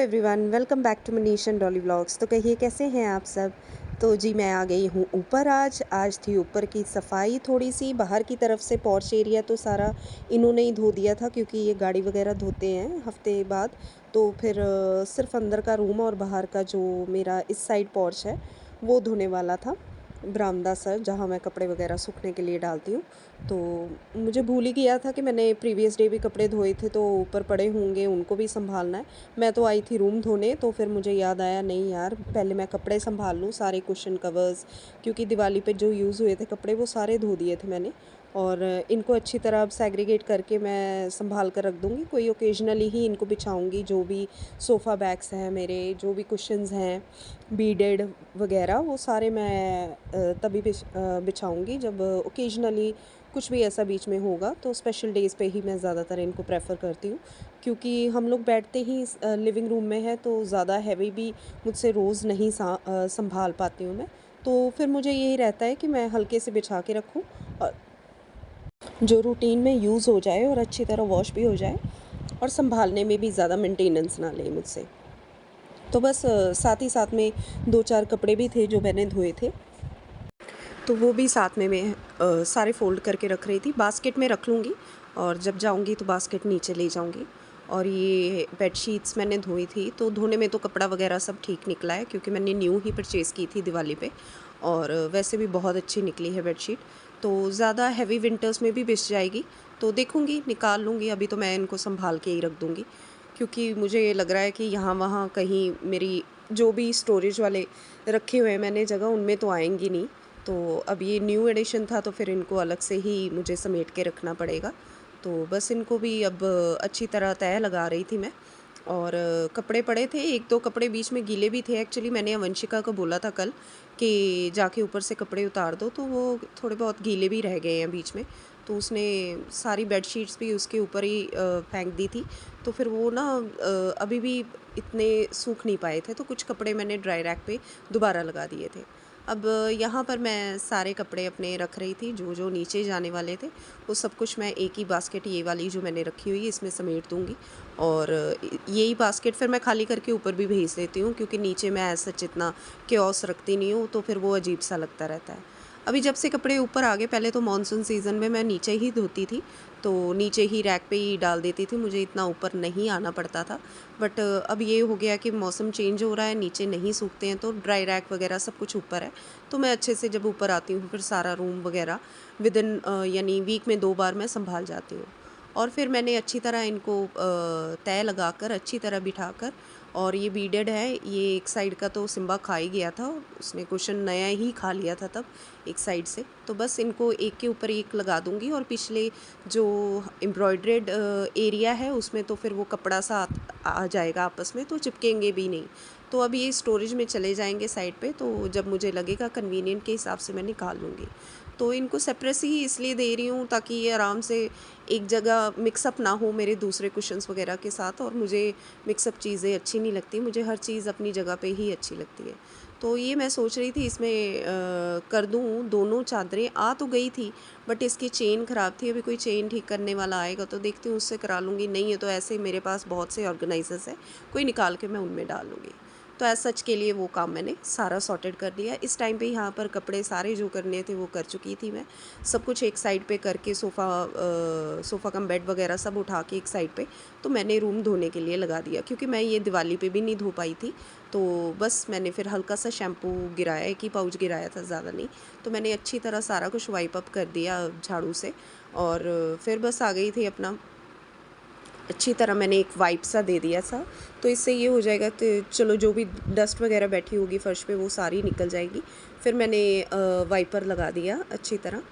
Everyone, welcome back to Manish and Dolly vlogs. तो कहिए कैसे हैं आप सब। तो जी मैं आ गई हूँ ऊपर। आज थी ऊपर की सफाई, थोड़ी सी बाहर की तरफ से पॉर्च एरिया तो सारा इन्होंने ही धो दिया था, क्योंकि ये गाड़ी वगैरह धोते हैं हफ्ते बाद। तो फिर सिर्फ अंदर का रूम और बाहर का जो मेरा इस साइड पॉर्च है वो धोने वाला था, बरामदा सर, जहाँ मैं कपड़े वगैरह सूखने के लिए डालती हूँ। तो मुझे भूल ही गया था कि मैंने प्रीवियस डे भी कपड़े धोए थे, तो ऊपर पड़े होंगे, उनको भी संभालना है। मैं तो आई थी रूम धोने, तो फिर मुझे याद आया नहीं यार, पहले मैं कपड़े संभाल लूँ, सारे कुशन कवर्स, क्योंकि दिवाली पे जो यूज़ हुए थे कपड़े वो सारे धो दिए थे मैंने। और इनको अच्छी तरह अब सेग्रीगेट करके मैं संभाल कर रख दूँगी। कोई ओकेजनली ही इनको बिछाऊँगी, जो भी सोफ़ा बैग्स हैं मेरे, जो भी कुशन्स हैं बीडेड वगैरह, वो सारे मैं तभी बिछाऊँगी जब ओकेजनली कुछ भी ऐसा बीच में होगा। तो स्पेशल डेज़ पे ही मैं ज़्यादातर इनको प्रेफर करती हूँ, क्योंकि हम लोग बैठते ही लिविंग रूम में है, तो ज़्यादा हैवी भी मुझसे रोज़ नहीं संभाल पाती हूँ मैं। तो फिर मुझे यही रहता है कि मैं हल्के से बिछा के रखूँ और जो रूटीन में यूज़ हो जाए और अच्छी तरह वॉश भी हो जाए, और संभालने में भी ज़्यादा मेंटेनेंस ना ले मुझसे। तो बस साथ ही साथ में 2-4 कपड़े भी थे जो मैंने धोए थे, तो वो भी साथ में मैं सारे फ़ोल्ड करके रख रही थी। बास्केट में रख लूँगी और जब जाऊँगी तो बास्केट नीचे ले जाऊँगी। और ये बेडशीट्स मैंने धोई थी, तो धोने में तो कपड़ा वगैरह सब ठीक निकला है, क्योंकि मैंने न्यू ही परचेज़ की थी दिवाली पे। और वैसे भी बहुत अच्छी निकली है बेडशीट, तो ज़्यादा हैवी विंटर्स में भी बिछ जाएगी। तो देखूँगी, निकाल लूँगी। अभी तो मैं इनको संभाल के ही रख दूँगी, क्योंकि मुझे ये लग रहा है कि यहाँ वहाँ कहीं मेरी जो भी स्टोरेज वाले रखे हुए हैं मैंने जगह, उनमें तो आएंगी नहीं। तो अब ये न्यू एडिशन था, तो फिर इनको अलग से ही मुझे समेट के रखना पड़ेगा। तो बस इनको भी अब अच्छी तरह तय लगा रही थी मैं। और कपड़े पड़े थे, 1-2 कपड़े बीच में गीले भी थे। एक्चुअली मैंने अवंशिका को बोला था कल कि जाके ऊपर से कपड़े उतार दो, तो वो थोड़े बहुत गीले भी रह गए हैं बीच में। तो उसने सारी बेडशीट्स भी उसके ऊपर ही फेंक दी थी। तो फिर वो ना अभी भी इतने सूख नहीं पाए थे, तो कुछ कपड़े मैंने ड्राई रैक पे दोबारा लगा दिए थे। अब यहाँ पर मैं सारे कपड़े अपने रख रही थी, जो जो नीचे जाने वाले थे वो सब कुछ मैं एक ही बास्केट, ये वाली जो मैंने रखी हुई है, इसमें समेट दूँगी। और यही बास्केट फिर मैं खाली करके ऊपर भी भेज देती हूँ, क्योंकि नीचे मैं ऐसा इतना क्योस रखती नहीं हूँ, तो फिर वो अजीब सा लगता रहता है। अभी जब से कपड़े ऊपर आ गए, पहले तो मानसून सीज़न में मैं नीचे ही धोती थी, तो नीचे ही रैक पे ही डाल देती थी, मुझे इतना ऊपर नहीं आना पड़ता था। बट अब ये हो गया कि मौसम चेंज हो रहा है, नीचे नहीं सूखते हैं, तो ड्राई रैक वगैरह सब कुछ ऊपर है। तो मैं अच्छे से जब ऊपर आती हूँ, फिर सारा रूम वगैरह विदिन यानी वीक में 2 बार मैं संभाल जाती हूँ। और फिर मैंने अच्छी तरह इनको तय लगाकर अच्छी तरह बिठाकर, और ये बीडेड है, ये एक साइड का तो सिम्बा खा ही गया था, उसने कुशन नया ही खा लिया था तब एक साइड से। तो बस इनको एक के ऊपर एक लगा दूंगी, और पिछले जो एम्ब्रॉयड्रेड एरिया है उसमें तो फिर वो कपड़ा सा आ जाएगा आपस में, तो चिपकेंगे भी नहीं। तो अब ये स्टोरेज में चले जाएंगे साइड पे, तो जब मुझे लगेगा कन्वीनियंट के हिसाब से मैं निकाल लूँगी। तो इनको सेपरेसी ही इसलिए दे रही हूँ ताकि ये आराम से एक जगह मिक्सअप ना हो मेरे दूसरे कुशन्स वगैरह के साथ। और मुझे मिक्सअप चीज़ें अच्छी नहीं लगती, मुझे हर चीज़ अपनी जगह पे ही अच्छी लगती है। तो ये मैं सोच रही थी इसमें कर दूँ दोनों चादरें। आ तो गई थी, बट इसकी चेन ख़राब थी। अभी कोई चेन ठीक करने वाला आएगा तो देखती हूँ, उससे करा लूँगी। नहीं है तो ऐसे मेरे पास बहुत से ऑर्गेनाइजर्स हैं, कोई निकाल के मैं उनमें डाल लूँगी। तो एज सच के लिए वो काम मैंने सारा सॉर्टेड कर लिया। इस टाइम पे यहाँ पर कपड़े सारे जो करने थे वो कर चुकी थी मैं। सब कुछ एक साइड पे करके सोफ़ा कम बेड वगैरह सब उठा के एक साइड पे, तो मैंने रूम धोने के लिए लगा दिया, क्योंकि मैं ये दिवाली पे भी नहीं धो पाई थी। तो बस मैंने फिर हल्का सा शैम्पू गिराया, एक ही पाउच गिराया था, ज़्यादा नहीं। तो मैंने अच्छी तरह सारा कुछ वाइप अप कर दिया झाड़ू से, और फिर बस आ गई थी अपना। अच्छी तरह मैंने एक वाइप सा दे दिया था, तो इससे ये हो जाएगा तो चलो जो भी डस्ट वगैरह बैठी होगी फ़र्श पे वो सारी निकल जाएगी। फिर मैंने वाइपर लगा दिया अच्छी तरह।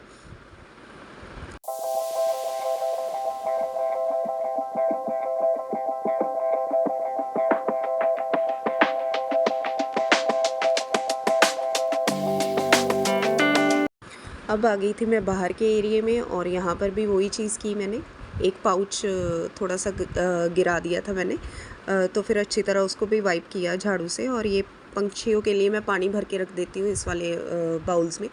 अब आ गई थी मैं बाहर के एरिए में, और यहाँ पर भी वही चीज़ की मैंने। एक पाउच थोड़ा सा गिरा दिया था मैंने, तो फिर अच्छी तरह उसको भी वाइप किया झाड़ू से। और ये पंछियों के लिए मैं पानी भर के रख देती हूँ इस वाले बाउल्स में।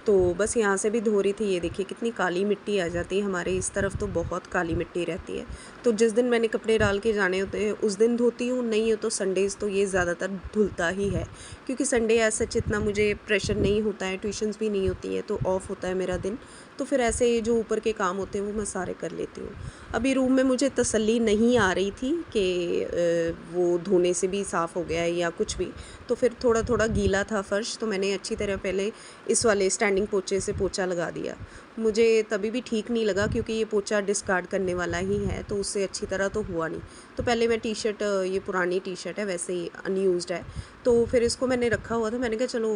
तो बस यहाँ से भी धो रही थी, ये देखिए कितनी काली मिट्टी आ जाती है, हमारे इस तरफ तो बहुत काली मिट्टी रहती है। तो जिस दिन मैंने कपड़े डाल के जाने होते हैं उस दिन धोती हूँ, नहीं हो तो संडेज़ तो ये ज़्यादातर धुलता ही है, क्योंकि संडे ऐसा इतना मुझे प्रेशर नहीं होता है, ट्यूशन्स भी नहीं होती है, तो ऑफ़ होता है मेरा दिन। तो फिर ऐसे जो ऊपर के काम होते हैं वो मैं सारे कर लेती हूँ। अभी रूम में मुझे तसल्ली नहीं आ रही थी कि वो धोने से भी साफ़ हो गया है या कुछ भी, तो फिर थोड़ा थोड़ा गीला था फ़र्श, तो मैंने अच्छी तरह पहले इस वाले स्टैंडिंग पोचे से पोछा लगा दिया। मुझे तभी भी ठीक नहीं लगा, क्योंकि ये पोछा डिस्कार्ड करने वाला ही है, तो उससे अच्छी तरह तो हुआ नहीं। तो पहले मैं टी शर्ट, ये पुरानी टी शर्ट है, वैसे ही अनयूज्ड है, तो फिर इसको मैंने रखा हुआ था, मैंने कहा चलो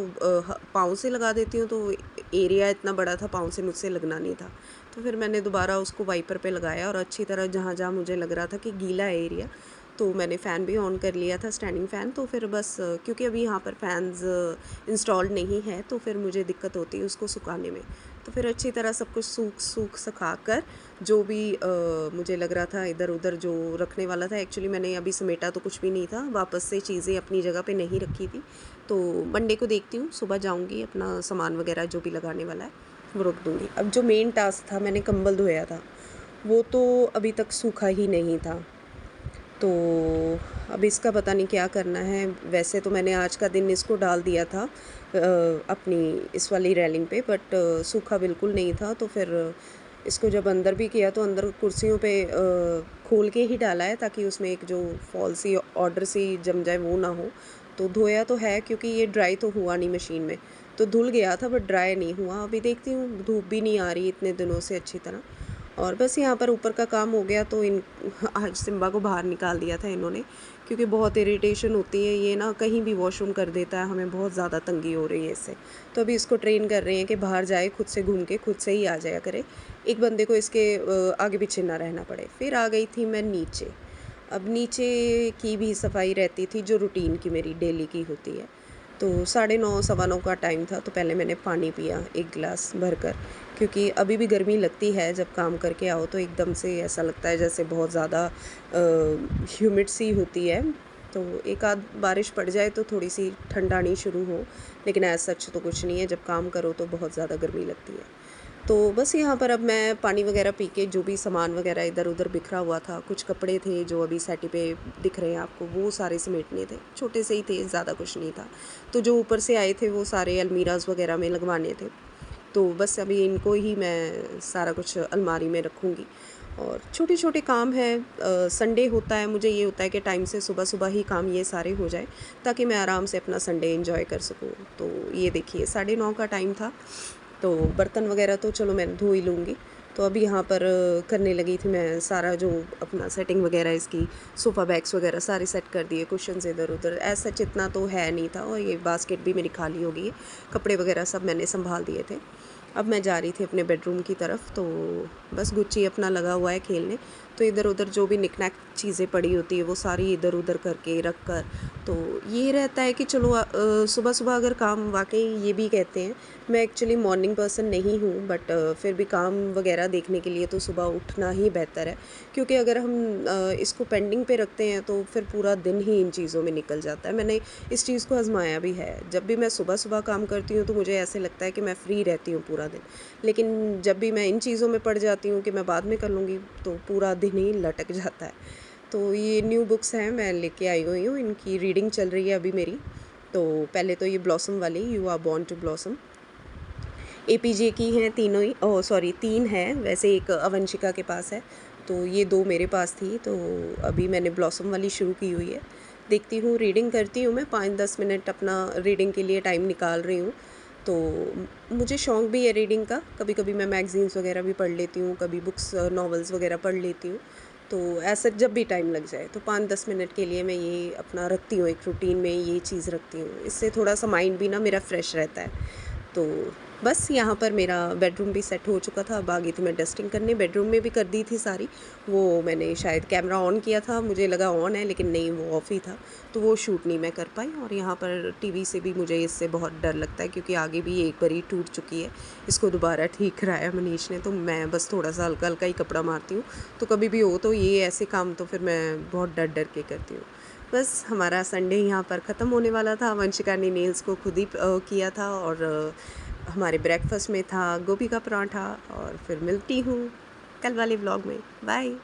पाँव से लगा देती हूँ, तो एरिया इतना बड़ा था, पाँव से मुझसे लगना नहीं था। तो फिर मैंने दोबारा उसको वाइपर पे लगाया और अच्छी तरह जहाँ जहाँ मुझे लग रहा था कि गीला है एरिया, तो मैंने फ़ैन भी ऑन कर लिया था, स्टैंडिंग फ़ैन। तो फिर बस क्योंकि अभी यहाँ पर फ़ैन्स इंस्टॉल्ड नहीं है, तो फिर मुझे दिक्कत होती है उसको सुखाने में। तो फिर अच्छी तरह सब कुछ सूख सुखा कर, जो भी मुझे लग रहा था इधर उधर जो रखने वाला था, एक्चुअली मैंने अभी समेटा तो कुछ भी नहीं था, वापस से चीज़ें अपनी जगह पे नहीं रखी थी। तो मंडे को देखती हूँ, सुबह जाऊँगी, अपना सामान वगैरह जो भी लगाने वाला है वो रख दूँगी। अब जो मेन टास्क था, मैंने कंबल धोया था, वो तो अभी तक सूखा ही नहीं था। तो अब इसका पता नहीं क्या करना है। वैसे तो मैंने आज का दिन इसको डाल दिया था अपनी इस वाली रेलिंग पे, बट सूखा बिल्कुल नहीं था। तो फिर इसको जब अंदर भी किया तो अंदर कुर्सियों पे खोल के ही डाला है, ताकि उसमें एक जो फॉल सी ऑर्डर सी जम जाए वो ना हो। तो धोया तो है, क्योंकि ये ड्राई तो हुआ नहीं मशीन में, तो धुल गया था बट ड्राई नहीं हुआ। अभी देखती हूँ, धूप भी नहीं आ रही इतने दिनों से अच्छी तरह। और बस यहाँ पर ऊपर का काम हो गया, तो इन आज सिम्बा को बाहर निकाल दिया था इन्होंने, क्योंकि बहुत इरिटेशन होती है, ये ना कहीं भी वॉशरूम कर देता है, हमें बहुत ज़्यादा तंगी हो रही है इससे। तो अभी इसको ट्रेन कर रहे हैं कि बाहर जाए, खुद से घूम के खुद से ही आ जाया करे, एक बंदे को इसके आगे पीछे ना रहना पड़े। फिर आ गई थी मैं नीचे। अब नीचे की भी सफाई रहती थी, जो रूटीन की मेरी डेली की होती है। तो 9:30 सवा 9 का टाइम था, तो पहले मैंने पानी पिया 1 गिलास भरकर, क्योंकि अभी भी गर्मी लगती है, जब काम करके आओ तो एकदम से ऐसा लगता है जैसे बहुत ज़्यादा ह्यूमिड सी होती है। तो एक आध बारिश पड़ जाए तो थोड़ी सी ठंडानी शुरू हो, लेकिन ऐसा सच तो कुछ नहीं है, जब काम करो तो बहुत ज़्यादा गर्मी लगती है। तो बस यहाँ पर अब मैं पानी वगैरह पी के, जो भी सामान वगैरह इधर उधर बिखरा हुआ था, कुछ कपड़े थे जो अभी सेटी पे दिख रहे हैं आपको, वो सारे समेटने थे, छोटे से ही थे, ज़्यादा कुछ नहीं था। तो जो ऊपर से आए थे वो सारे अलमीराज वगैरह में लगवाने थे, तो बस अभी इनको ही मैं सारा कुछ अलमारी में रखूँगी। और छोटे छोटे काम हैं, संडे होता है, मुझे ये होता है कि टाइम से सुबह सुबह ही काम ये सारे हो जाए, ताकि मैं आराम से अपना संडे एंजॉय कर सकूँ। तो ये देखिए 9:30 का टाइम था, तो बर्तन वगैरह तो चलो मैं धो ही लूँगी। तो अभी यहाँ पर करने लगी थी मैं सारा जो अपना सेटिंग वगैरह, इसकी सोफ़ा बैग्स वगैरह सारे सेट कर दिए, कुशन्स इधर उधर, ऐसा जितना तो है नहीं था। और ये बास्केट भी मेरी खाली हो गई है, कपड़े वगैरह सब मैंने संभाल दिए थे। अब मैं जा रही थी अपने बेडरूम की तरफ, तो बस गुच्ची अपना लगा हुआ है खेलने, तो इधर उधर जो भी निकनैक चीज़ें पड़ी होती है वो सारी इधर उधर करके रख कर, तो ये रहता है कि चलो सुबह सुबह अगर काम, वाकई ये भी कहते हैं, मैं एक्चुअली मॉर्निंग पर्सन नहीं हूँ, बट फिर भी काम वगैरह देखने के लिए तो सुबह उठना ही बेहतर है, क्योंकि अगर हम इसको पेंडिंग पे रखते हैं तो फिर पूरा दिन ही इन चीज़ों में निकल जाता है। मैंने इस चीज़ को आजमाया भी है, जब भी मैं सुबह सुबह काम करती हूँ तो मुझे ऐसे लगता है कि मैं फ्री रहती हूँ पूरा दिन, लेकिन जब भी मैं इन चीज़ों में पड़ जाती हूँ कि मैं बाद में कर लूँगी, तो पूरा दिन ही लटक जाता है। तो ये न्यू बुक्स हैं, मैं लेके आई हुई हूँ, इनकी रीडिंग चल रही है अभी मेरी। तो पहले तो ये ब्लॉसम वाली, you are born to blossom, APJ की हैं तीनों ही, ओह सॉरी 3 हैं, वैसे एक अवंशिका के पास है, तो ये 2 मेरे पास थी। तो अभी मैंने ब्लॉसम वाली शुरू की हुई है, देखती हूँ, रीडिंग करती हूँ मैं 5-10 मिनट अपना रीडिंग के लिए टाइम निकाल रही हूँ। तो मुझे शौक़ भी है रीडिंग का, कभी कभी मैं मैगज़ीन्स वगैरह भी पढ़ लेती हूँ, कभी बुक्स नॉवेल्स वगैरह पढ़ लेती हूँ। तो ऐसा जब भी टाइम लग जाए तो 5-10 मिनट के लिए मैं ये अपना रखती हूँ, एक रूटीन में ये चीज़ रखती हूँ, इससे थोड़ा सा माइंड भी ना मेरा फ्रेश रहता है। तो बस यहाँ पर मेरा बेडरूम भी सेट हो चुका था, अब आ गई थी मैं डस्टिंग करने, बेडरूम में भी कर दी थी सारी। वो मैंने शायद कैमरा ऑन किया था, मुझे लगा ऑन है, लेकिन नहीं, वो ऑफ़ ही था, तो वो शूट नहीं मैं कर पाई। और यहाँ पर टीवी से भी मुझे इससे बहुत डर लगता है, क्योंकि आगे भी एक बारी टूट चुकी है, इसको दोबारा ठीक कराया मनीष ने, तो मैं बस थोड़ा सा हल्का हल्का ही कपड़ा मारती हूँ। तो कभी भी हो तो ये ऐसे काम तो फिर मैं बहुत डर डर के करती हूँ। बस हमारा संडे यहाँ पर ख़त्म होने वाला था, वंशिका ने नेल्स को खुद ही किया था, और हमारे ब्रेकफास्ट में था गोभी का पराठा। और फिर मिलती हूँ कल वाले व्लॉग में। बाय।